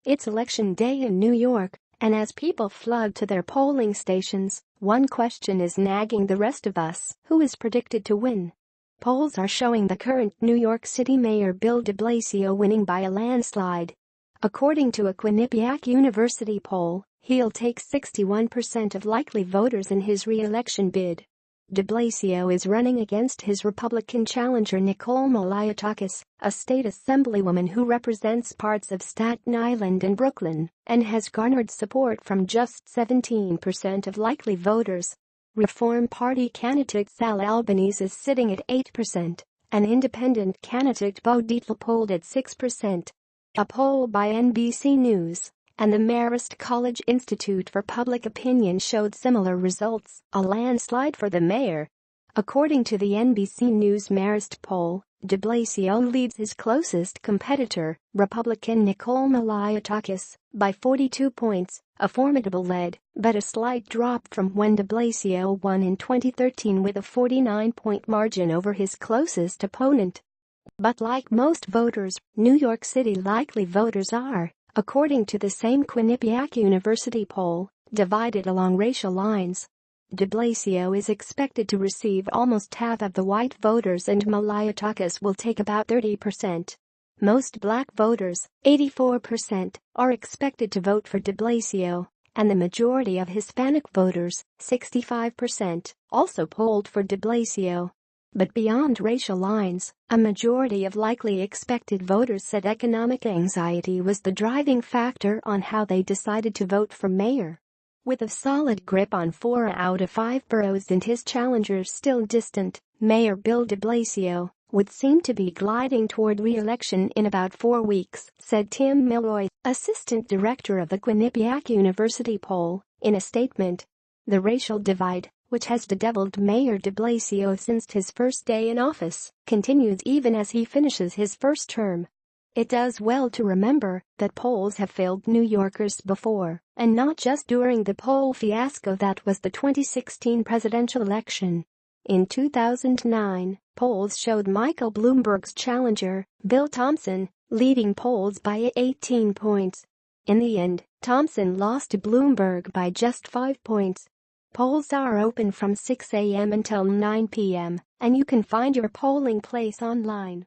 It's election day in New York, and as people flood to their polling stations, one question is nagging the rest of us: who is predicted to win? Polls are showing the current New York City Mayor Bill de Blasio winning by a landslide. According to a Quinnipiac University poll, he'll take 61% of likely voters in his re-election bid. De Blasio is running against his Republican challenger Nicole Malliotakis, a state assemblywoman who represents parts of Staten Island and Brooklyn, and has garnered support from just 17% of likely voters. Reform Party candidate Sal Albanese is sitting at 8%, and independent candidate Bo Dietl polled at 6%. A poll by NBC News and the Marist College Institute for Public Opinion showed similar results, a landslide for the mayor. According to the NBC News Marist poll, de Blasio leads his closest competitor, Republican Nicole Malliotakis, by 42 points, a formidable lead, but a slight drop from when de Blasio won in 2013 with a 49-point margin over his closest opponent. But like most voters, New York City likely voters are, according to the same Quinnipiac University poll, divided along racial lines. De Blasio is expected to receive almost half of the white voters and Malliotakis will take about 30%. Most black voters, 84%, are expected to vote for de Blasio, and the majority of Hispanic voters, 65%, also polled for de Blasio. But beyond racial lines, a majority of likely expected voters said economic anxiety was the driving factor on how they decided to vote for mayor. With a solid grip on 4 out of 5 boroughs and his challengers still distant, Mayor Bill de Blasio would seem to be gliding toward re-election in about 4 weeks, said Tim Milroy, assistant director of the Quinnipiac University poll, in a statement. The racial divide, which has bedeviled Mayor de Blasio since his first day in office, continues even as he finishes his first term. It does well to remember that polls have failed New Yorkers before, and not just during the poll fiasco that was the 2016 presidential election. In 2009, polls showed Michael Bloomberg's challenger, Bill Thompson, leading polls by 18 points. In the end, Thompson lost to Bloomberg by just 5 points. Polls are open from 6 a.m. until 9 p.m., and you can find your polling place online.